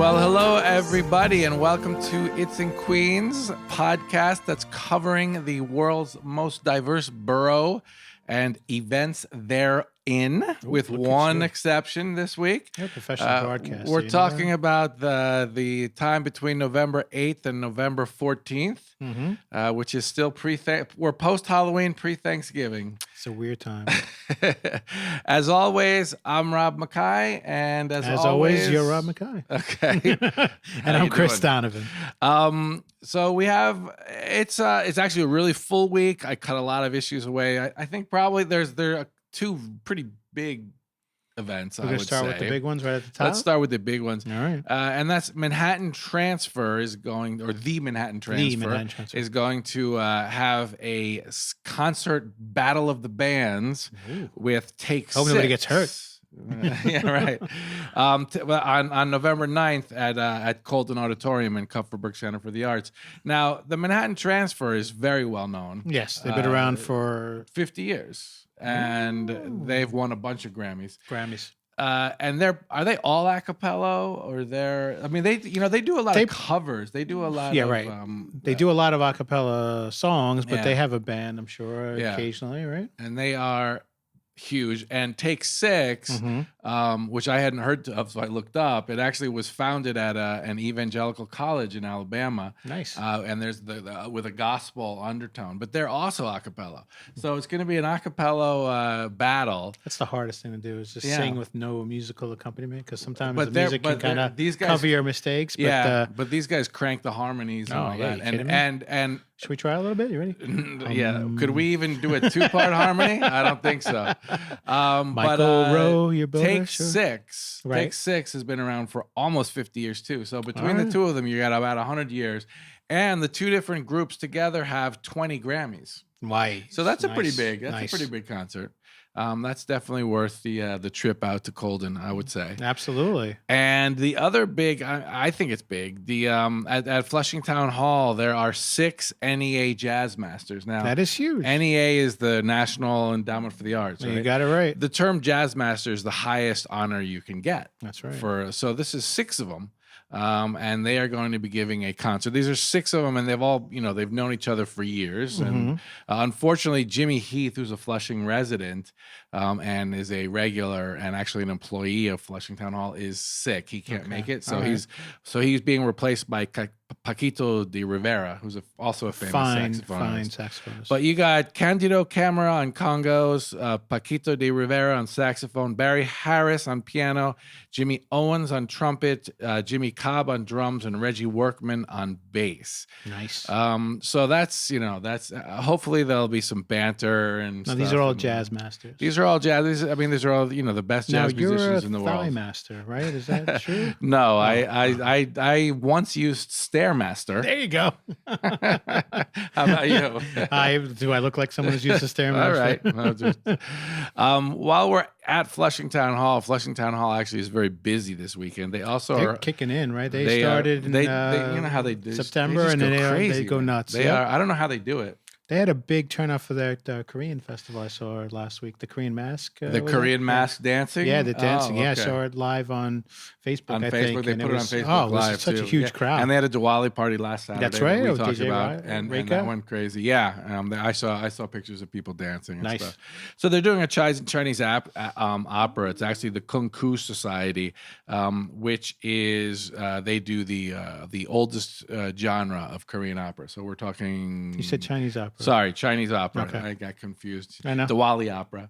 Well, hello, everybody, and welcome to It's in Queens podcast that's covering the world's most diverse borough and events therein, with one exception this week. You're a professional broadcaster. We're talking about the time between November 8th and November 14th, which is still we're post-Halloween, pre-Thanksgiving. It's a weird time. As always, I'm Rob Mackay, and as always, you're Rob Mackay. Okay. And I'm Chris Donovan. So we have it's actually a really full week. I cut a lot of issues away. I think probably there are two pretty big events. We're going to start with the big ones right at the top. Let's start with the big ones. All right. And that's Manhattan Transfer is going, or the Manhattan Transfer, is going to have a concert battle of the bands with Take Six. Hope nobody gets hurt. Yeah, right. On November 9th at Colton Auditorium in Kupferberg Center for the Arts. Now, the Manhattan Transfer is very well known. Yes, they've been around for 50 years, and they've won a bunch of Grammys. And are they all a cappella, or they do a lot of covers. They do a lot they do a lot of a cappella songs, but they have a band, I'm sure, occasionally, right? And they are huge. And Take Six, which I hadn't heard of, so I looked up. It actually was founded at an evangelical college in Alabama. Nice. And there's with a gospel undertone, but they're also a cappella. So it's going to be an a cappella battle. That's the hardest thing to do, is just sing with no musical accompaniment, because sometimes the music can kind of cover your mistakes. But these guys crank the harmonies and all that. And should we try a little bit? You ready? Yeah. Could we even do a two-part harmony? I don't think so. Michael Rowe, your brother. Take Six. Right. Take Six has been around for almost 50 years too. So between the two of them, you got about 100 years. And the two different groups together have 20 Grammys. Why? So that's a pretty big concert. That's definitely worth the trip out to Colden, I would say. Absolutely. And the other big, I think it's big. The at Flushing Town Hall, there are 6 NEA Jazzmasters. Now that is huge. NEA is the National Endowment for the Arts. Right? You got it right. The term Jazzmaster is the highest honor you can get. That's right. So this is 6 of them. And they are going to be giving a concert. These are 6 of them, and they've all, they've known each other for years. And unfortunately, Jimmy Heath, who's a Flushing resident and is a regular and actually an employee of Flushing Town Hall, is sick. He can't make it, so he's being replaced by Paquito de Rivera, who's also a famous saxophonist. Fine saxophonist. But you got Candido Camara on congos, Paquito de Rivera on saxophone, Barry Harris on piano, Jimmy Owens on trumpet, Jimmy Cobb on drums, and Reggie Workman on bass. Nice. So that's hopefully there'll be some banter and stuff. These are all jazz masters. These are all jazz. These are all the best jazz musicians in the world. You're a thigh master, right? Is that true? No, I once used Stairmaster. There you go. How about you? Do I look like someone who's used a Stairmaster? All right. While we're at Flushing Town Hall actually is very busy this weekend. They're kicking in, right? They started in you know how they do September, and then they go nuts. I don't know how they do it. They had a big turnout for their Korean festival I saw last week, the Korean Mask. The Korean Mask dancing? Yeah, the dancing. Okay. Yeah, I saw it live on Facebook, I think. They put it on Facebook Live, it was such too. a huge crowd. And they had a Diwali party last Saturday. That's right. We talked about, and that went crazy. Yeah, I saw pictures of people dancing and stuff. So they're doing a Chinese opera. It's actually the Kung Fu Society, which is, they do the oldest genre of Korean opera. So we're talking... You said Chinese opera. Sorry, Chinese opera. Okay. I got confused. I know. Diwali opera.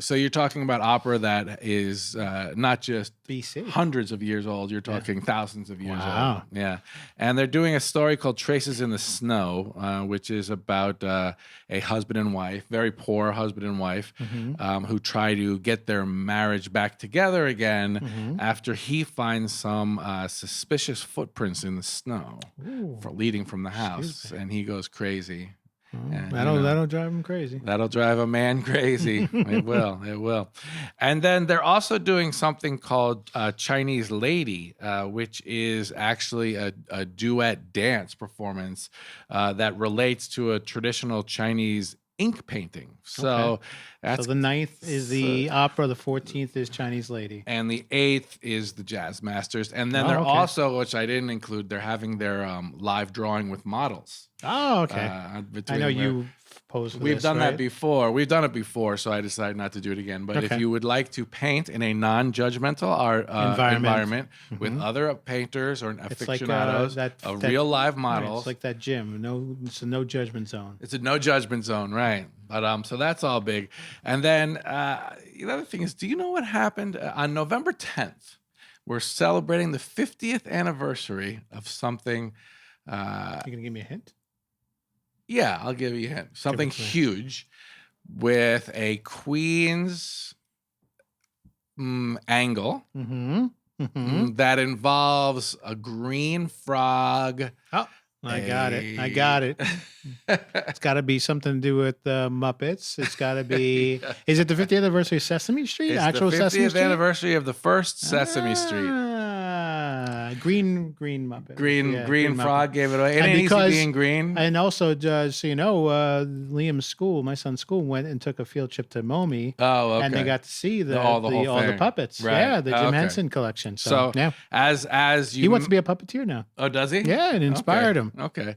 So you're talking about opera that is not just BC. Hundreds of years old. You're talking thousands of years old. Yeah. And they're doing a story called Traces in the Snow, which is about a husband and wife, very poor husband and wife, who try to get their marriage back together again after he finds some suspicious footprints in the snow leading from the house. And he goes crazy. And, that'll drive him crazy. That'll drive a man crazy. It will. And then they're also doing something called Chinese Lady, which is actually a duet dance performance that relates to a traditional Chinese ink painting. So so the 9th is the opera, the 14th is Chinese Lady, and the 8th is the Jazzmasters. And then they're also, which I didn't include, they're having their live drawing with models. Oh, okay. I know you posed. We've done that before. We've done it before, so I decided not to do it again. But if you would like to paint in a non-judgmental art environment with other painters or aficionados of real live models, right, it's like that gym. It's a no judgment zone. It's a no judgment zone, right? But so that's all big. And then the other thing is, do you know what happened on November 10th? We're celebrating the 50th anniversary of something. You gonna give me a hint? Yeah, I'll give you a hint. Something huge with a Queen's angle that involves a green frog. Oh, I got it. It's got to be something to do with the Muppets. It's got to be. Is it the 50th anniversary of Sesame Street? It's actual the 50th Sesame Street anniversary of the first Sesame Street. Green Muppet. Green frog gave it away. It ain't easy being green. And also, so you know, Liam's school, my son's school, went and took a field trip to MomI. Oh, okay. And they got to see all the puppets. Right. Yeah, the Jim Henson collection. So yeah. as you, he wants to be a puppeteer now. Oh, does he? Yeah, it inspired him. Okay.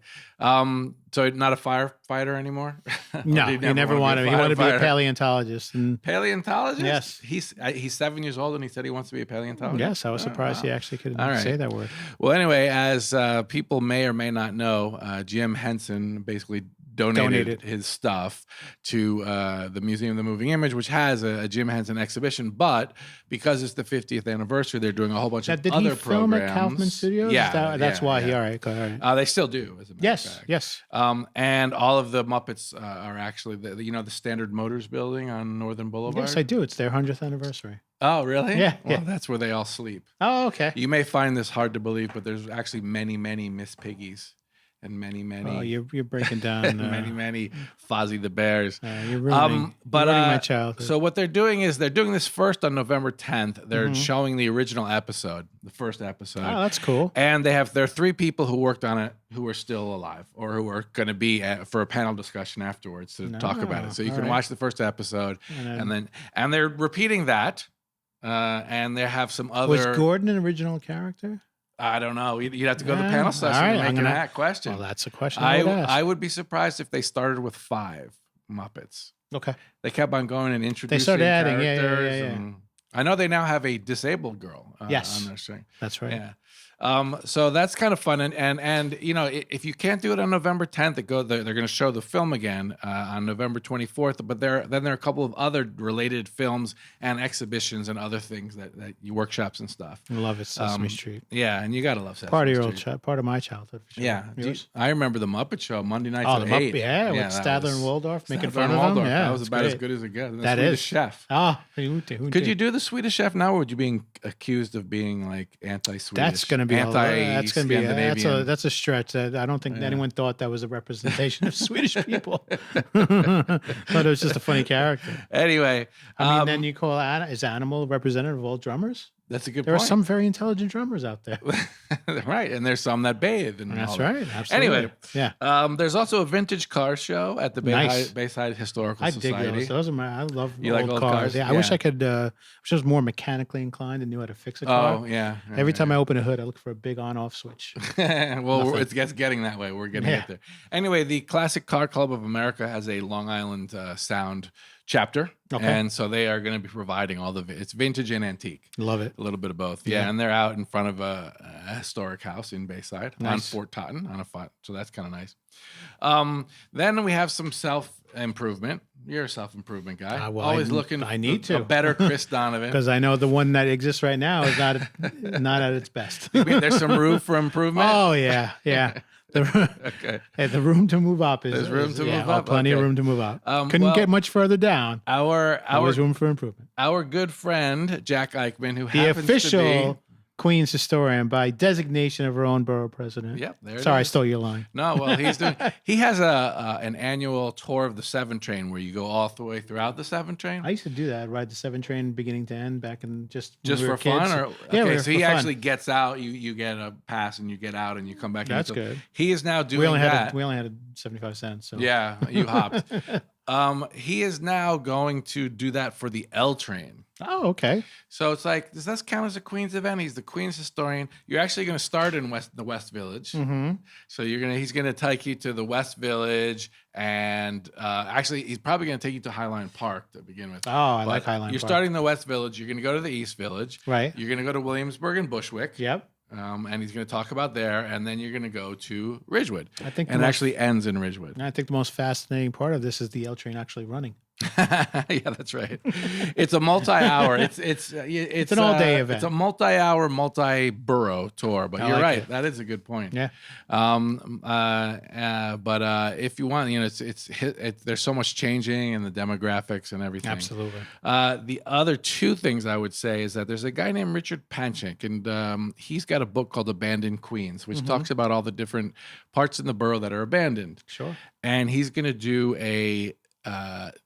So not a firefighter anymore? No, he never wanted. He wanted to be a paleontologist. Paleontologist? Yes. He's 7 years old and he said he wants to be a paleontologist. Yes, I was surprised he actually could say that word. Well, anyway, as people may or may not know, Jim Henson basically donated his stuff to the Museum of the Moving Image, which has a Jim Henson exhibition. But because it's the 50th anniversary, they're doing a whole bunch of other programs. Did he film at Kaufman Studios? Yeah, that's why he. All right. They still do, as a matter of fact. Yes. And all of the Muppets are actually the Standard Motors building on Northern Boulevard. Yes, I do. It's their 100th anniversary. Oh, really? Yeah. Well, that's where they all sleep. Oh, okay. You may find this hard to believe, but there's actually many, many Miss Piggies. And many. Oh, you're breaking down. many Fozzie the Bears. You're ruining my childhood. So what they're doing is they're doing this first on November 10th. They're showing the original episode, the first episode. Oh, that's cool. And there are 3 people who worked on it who are still alive or who are going to be for a panel discussion afterwards to talk about it. So you can watch the first episode, and they're repeating that, and they have some other. Was Gordon an original character? I don't know. You'd have to go to the panel session and make that question. Well, that's a question I would be surprised if they started with 5 Muppets. Okay. They kept on going and introducing They started adding, characters. Yeah. I know they now have a disabled girl on their string. That's right. Yeah. So that's kind of fun, and if you can't do it on November 10th, they're going to show the film again on November 24th. But there are a couple of other related films and exhibitions and other things that you workshops and stuff. I love it, Sesame Street. Yeah, and you gotta love Sesame Street. Part of my childhood. For sure. Yeah, I remember the Muppet Show Monday nights at 8. With Stadler and Waldorf making fun of them. Yeah, that was about as good as it gets. And the Swedish Chef. Could you do the Swedish Chef now, or would you be accused of being like anti-Swedish? That's going to be Scandinavian. That's a stretch. I don't think anyone thought that was a representation of Swedish people. Thought it was just a funny character. Anyway, then you call is Animal representative of all drummers? That's a good point. There are some very intelligent drummers out there. Right, and there's some that bathe. And that's right, absolutely. Anyway, there's also a vintage car show at the Bayside Historical Society. I dig those. I love old cars. Yeah, I wish I could. I was more mechanically inclined and knew how to fix a car. Oh, yeah. Every time I open a hood, I look for a big on-off switch. Well, it's getting that way. We're getting it there. Anyway, the Classic Car Club of America has a Long Island Sound chapter. Okay. And so they are going to be providing it's vintage and antique. Love it. A little bit of both. Yeah. And they're out in front of a historic house in Bayside on Fort Totten so that's kind of nice. Then we have some self-improvement. You're a self-improvement guy. Always looking for a better Chris Donovan. Because I know the one that exists right now is not at its best. You mean there's some room for improvement? Oh, yeah. Okay. Hey, the room to move up is there's room to move up. Plenty of room to move up. Couldn't get much further down. Our room for improvement. Our good friend Jack Eichman, who the happens official to be Queens historian by designation of her own borough president. Yep, there it Sorry, I is. stole your line. No, well, he has an annual tour of the 7 train where you go all the way throughout the 7 train. I used to do that. I'd ride the 7 train beginning to end back in just for kids. fun, or yeah, okay, so he fun. actually gets out. You get a pass and you get out and you come back. That's good. He is now doing that. We only had 75 cents. So. Yeah, you hopped. He is now going to do that for the L train. Oh, okay. So it's like, does this count as a Queens event? He's the Queens historian. You're actually going to start in the West Village. Mm-hmm. So he's going to take you to the West Village, and actually, he's probably going to take you to Highline Park to begin with. Oh, I like Highline Park. You're starting in the West Village. You're going to go to the East Village. Right. You're going to go to Williamsburg and Bushwick. Yep. And he's going to talk about there, and then you're going to go to Ridgewood. I think actually ends in Ridgewood. I think the most fascinating part of this is the L train actually running. Yeah, that's right. It's a multi-hour. It's an all-day event. It's a multi-hour, multi-borough tour. But you're right. That is a good point. Yeah. But if you want, there's so much changing in the demographics and everything. Absolutely. The other 2 things I would say is that there's a guy named Richard Panchik, and he's got a book called Abandoned Queens, which talks about all the different parts in the borough that are abandoned. Sure. And he's going to do a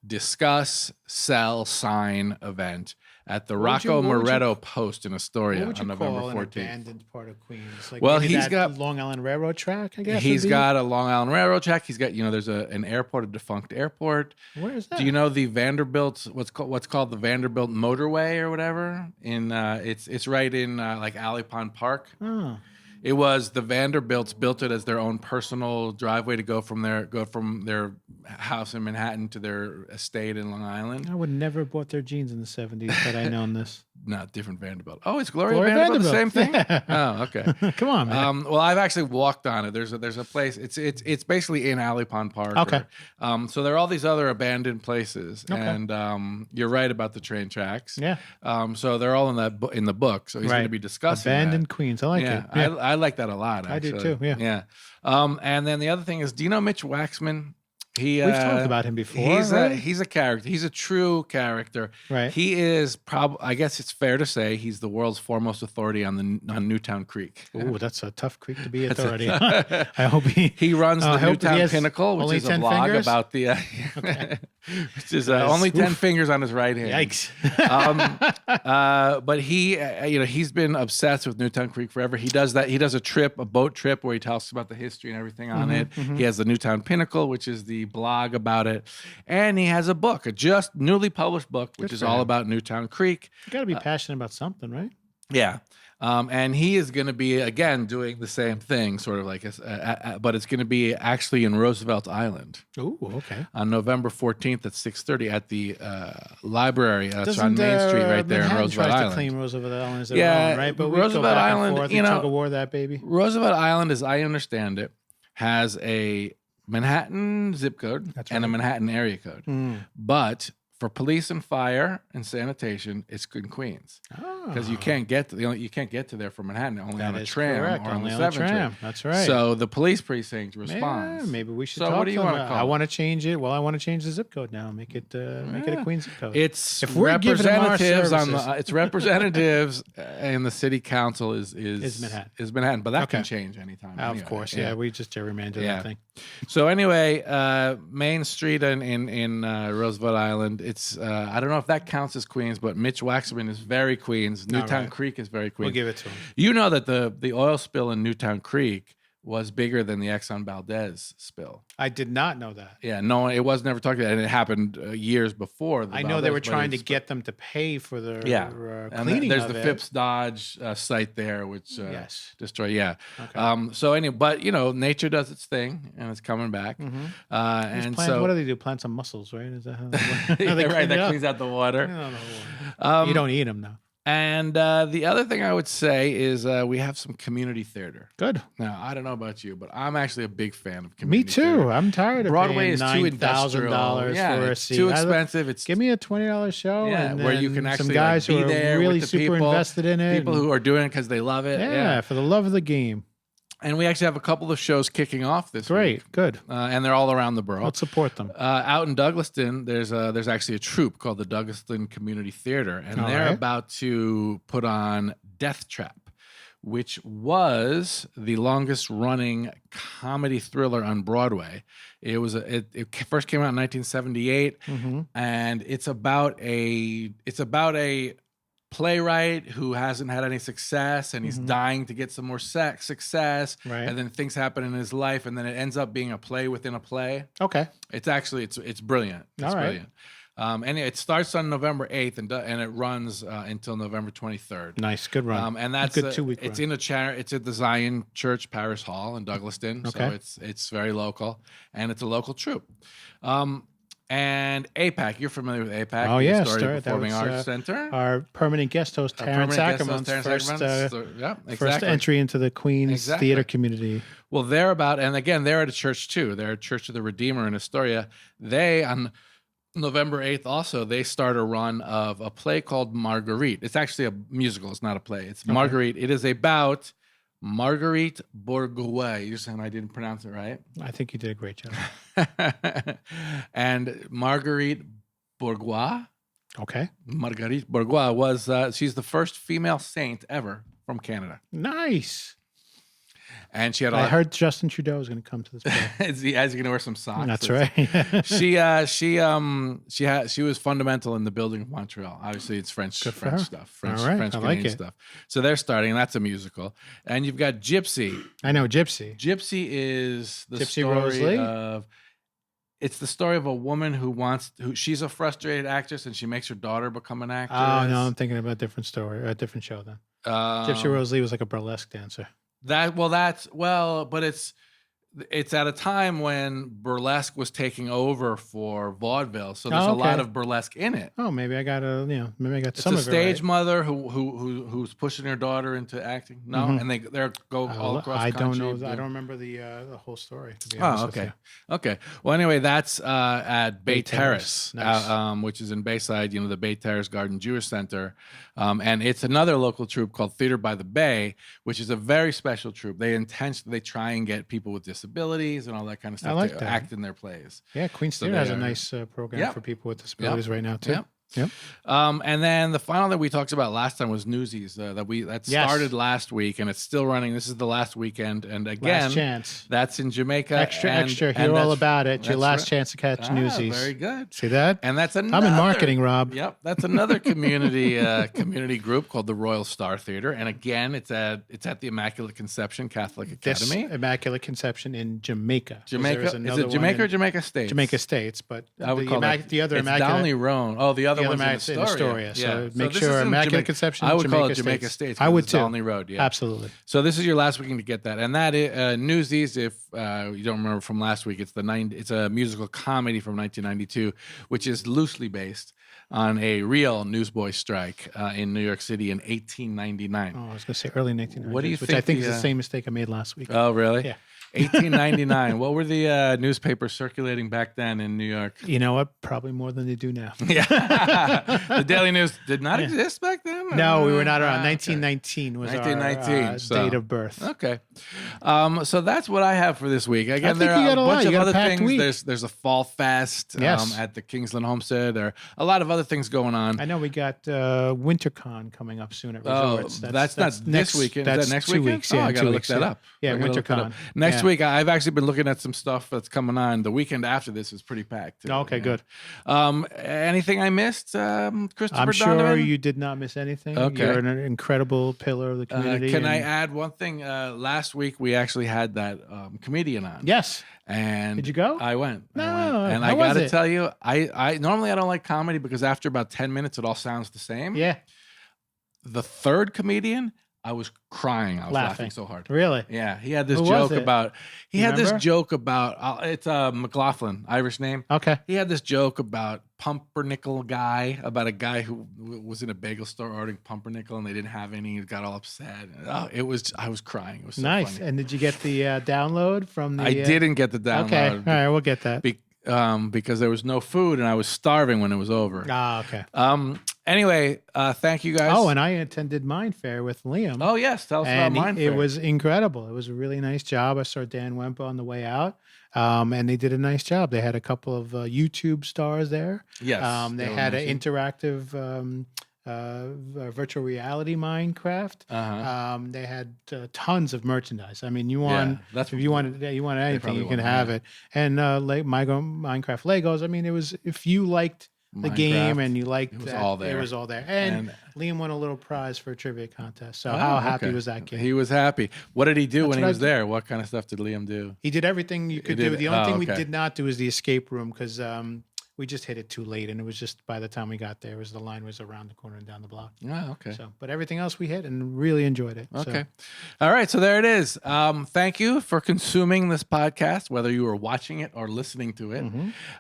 discuss, sell, sign event at the Rocco Moretto Post in Astoria on November 14th. An abandoned part of Queens? Like well, he's got Long Island Railroad track. I guess he's got a Long Island Railroad track. He's got there's an airport, a defunct airport. Where is that? Do you know the Vanderbilt? What's called the Vanderbilt Motorway or whatever? It's right in like Alley Pond Park. Oh. It was the Vanderbilts built it as their own personal driveway to go from their house in Manhattan to their estate in Long Island. I would never have bought their jeans in the 70s had I known this. No, different Vanderbilt. Oh, is Gloria Vanderbilt the same thing? Oh, okay. Come on, man. Well, I've actually walked on it. There's a place. It's basically in Alley Pond Park. Okay. So there are all these other abandoned places, and you're right about the train tracks. Yeah. So they're all in the book. So he's going to be discussing abandoned Queens. I like it. Yeah. I like that a lot. Actually. I do too. Yeah. Yeah. And then the other thing is, do you know Mitch Waxman? We've talked about him before. He's a character. He's a true character. Right. He is I guess it's fair to say he's the world's foremost authority on Newtown Creek. Oh, that's a tough creek to be authority on. I hope he runs the Newtown Pinnacle, which is a blog about the which is only 10 fingers on his right hand. Yikes. But he's been obsessed with Newtown Creek forever. He does that. He does a boat trip where he talks about the history and everything on it. Mm-hmm. He has the Newtown Pinnacle, which is the blog about it, and he has a book, a just newly published book, which is all about Newtown Creek. You got to be passionate about something, right? Yeah. And he is going to be, again, doing the same thing, sort of like, but it's going to be actually in Roosevelt Island. Oh, okay. On November 14th at 6:30 at the library. That's on Main Street right there in Roosevelt Island. To claim Roosevelt Island, yeah, right? But Roosevelt Island, tug of war that baby. Roosevelt Island, as I understand it, has a Manhattan zip code and a Manhattan area code, but for police and fire and sanitation, it's in Queens because you can't get to there from Manhattan only on a tram or on the 7 train. That's right. So the police precinct responds. Yeah, maybe we should. So talk what do you want to call it? I want to change it. Well, I want to change the zip code now. Make it a Queens zip code. It's if we're representatives it's representatives and the city council is Manhattan, but that can change anytime. Of course, yeah. We just gerrymandered that thing. So anyway, Main Street in Roosevelt Island. It's I don't know if that counts as Queens, but Mitch Waxman is very Queens. Newtown Creek is very Queens. We'll give it to him. You know that the oil spill in Newtown Creek was bigger than the Exxon Valdez spill. I did not know that. Yeah, no, it was never talked about, and it happened years before. I know they were trying to get them to pay for their cleaning. There's the Phipps Dodge site there, which destroyed. Yeah. Okay. So anyway, but nature does its thing, and it's coming back. Mm-hmm. And so, what do they do? Plant some mussels, right? Is that how they right? That cleans out the water. You don't eat them though. And the other thing I would say is we have some community theater. Good. Now, I don't know about you, but I'm actually a big fan of community theater. Me too. I'm tired of Broadway paying is too $9,000 for a seat. Too expensive. Give me a $20 show, and where you can actually some guys be who are there really with the super invested in it. People who are doing it because they love it. Yeah, for the love of the game. And we actually have a couple of shows kicking off this week. Great, good. And they're all around the borough. Let's support them. Out in Douglaston, there's actually a troupe called the Douglaston Community Theater, and they're about to put on Death Trap. which was the longest running comedy thriller on Broadway. It was it first came out in 1978, and it's about a playwright who hasn't had any success, and he's dying to get some more success, and then things happen in his life, and then it ends up being a play within a play. Okay, it's actually it's brilliant. It's brilliant. And it starts on November 8th and it runs until November 23rd. Nice, good run. And that's good 2 week it's run. It's at the Zion Church Parish Hall in Douglaston. Okay. So it's very local, and it's a local troupe. And APAC, you're familiar with APAC? Oh, yeah. Astoria Performing Arts Center. Our permanent guest host, Terrence Ackerman's first entry into the Queens theater community. Well, they're at a church too. They're a Church of the Redeemer in Astoria. They, on November 8th also, they start a run of a play called Marguerite. It's actually a musical. It's not a play. It's Marguerite. It is about Marguerite Bourgeois. You're saying I didn't pronounce it right? I think you did a great job. And Marguerite Bourgeois. Okay. Marguerite Bourgeois was, she's the first female saint ever from Canada. Nice. And she had. I heard Justin Trudeau was going to come to this play. Is he going to wear some socks? That's right. She was fundamental in the building of Montreal. Obviously, it's French stuff, French Canadian stuff. So they're starting, and that's a musical. And you've got Gypsy. I know Gypsy. Gypsy is the Gypsy story Rose-Lee? of. It's the story of a woman who she's a frustrated actress, and she makes her daughter become an actress. Oh no, I'm thinking about a different story, a different show then. Gypsy Rose-Lee was like a burlesque dancer. But it's at a time when burlesque was taking over for vaudeville, so there's a lot of burlesque in it. Oh, maybe I got some of it. It's a stage mother who's pushing her daughter into acting. No, and they go all across. I country. don't know. I don't remember the whole story. To be honest with you. Okay. Well, anyway, that's at Bay Terrace, nice. Which is in Bayside. The Bay Terrace Garden Jewish Center, and it's another local troupe called Theater by the Bay, which is a very special troupe. They try and get people with disabilities and all that kind of stuff to act in their plays. Yeah, Queens Theater has a nice program for people with disabilities right now too. Yep. And then the final that we talked about last time was Newsies that started last week, and it's still running. This is the last weekend, and again, last chance. That's in Jamaica. Extra. Hear all about it. Your last chance to catch Newsies. Very good. See that? And that's another. I'm in marketing, Rob. Yep, that's another community group called the Royal Star Theater, and again, it's at the Immaculate Conception Catholic Academy. Immaculate Conception in Jamaica. Jamaica. Is it Jamaica or Jamaica States? Jamaica States, but I would call the other it's Immaculate. Downey Roan. Oh, the other one's in Astoria. So Yeah. make sure Immaculate Conception. I would call it Jamaica States. I would too. Downey Road. Yeah, absolutely. So this is your last weekend to get that, and that Newsies. If you don't remember from last week, it's a musical comedy from 1992, which is loosely based on a real newsboy strike in New York City in 1899. Oh, I was going to say early 1990s. What do you which think? I think is the same mistake I made last week. Oh, really? Yeah. 1899. What were the newspapers circulating back then in New York? You know what? Probably more than they do now. Yeah. The Daily News did not exist back then? No, we were not around. 1919 was our date of birth. Okay. So that's what I have for this week. Again, there are a bunch of other things. Week. There's a Fall Fest at the Kingsland Homestead. There are a lot of other things going on. I know we got WinterCon coming up soon at Resorts. That's not this weekend. Is that next 2 weekend? weeks. Yeah, I got to look that up. Yeah, WinterCon. Next week, I've actually been looking at some stuff that's coming on. The weekend after this is pretty packed. Too, okay, good. Anything I missed, Christopher I'm sure Donovan? you did not miss anything. Okay. You're an incredible pillar of the community. Can I add one thing? Last week, we actually had that comedian on. Yes. And did you go? I went. And I got to tell you, I normally I don't like comedy because after about 10 minutes, it all sounds the same. Yeah. The third comedian, I was crying. I was laughing so hard. Really? Yeah. He had this joke about. It's McLaughlin, Irish name. Okay. He had this joke about pumpernickel guy, about a guy who was in a bagel store ordering pumpernickel and they didn't have any. He got all upset. I was crying. It was so nice. funny. And did you get the download from the? I didn't get the download. Okay. All right, we'll get that. Because there was no food and I was starving when it was over. Okay. Anyway, thank you guys. Oh, and I attended Mind Fair with Liam. Oh, yes. Tell us about Mind Fair. It was incredible. It was a really nice job. I saw Dan Wempa on the way out, and they did a nice job. They had a couple of YouTube stars there. Yes. They had an interactive virtual reality Minecraft. They had tons of merchandise. I mean, if you wanted anything, you can have it. And Minecraft Legos. I mean, it was, if you liked the game and you liked it was all there. And Liam won a little prize for a trivia contest. So how happy was that kid? He was happy. What did he do when he was there? What kind of stuff did Liam do? He did everything you could do. The only thing we did not do is the escape room, because we just hit it too late, and it was just, by the time we got there, the line was around the corner and down the block. Oh, okay. So, but everything else we hit and really enjoyed it. Okay. All right. So there it is. Thank you for consuming this podcast, whether you were watching it or listening to it,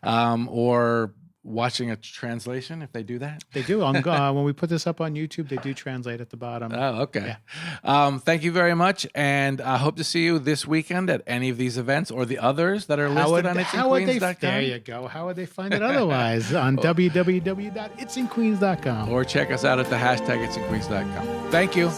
or watching a translation, if they do that. They do. When we put this up on YouTube, they do translate at the bottom. Oh, okay. Yeah. Thank you very much, and I hope to see you this weekend at any of these events or the others that are listed on itsinqueens.com. There you go. How would they find it otherwise? On www.itsinqueens.com. Or check us out at the hashtag itsinqueens.com. Thank you.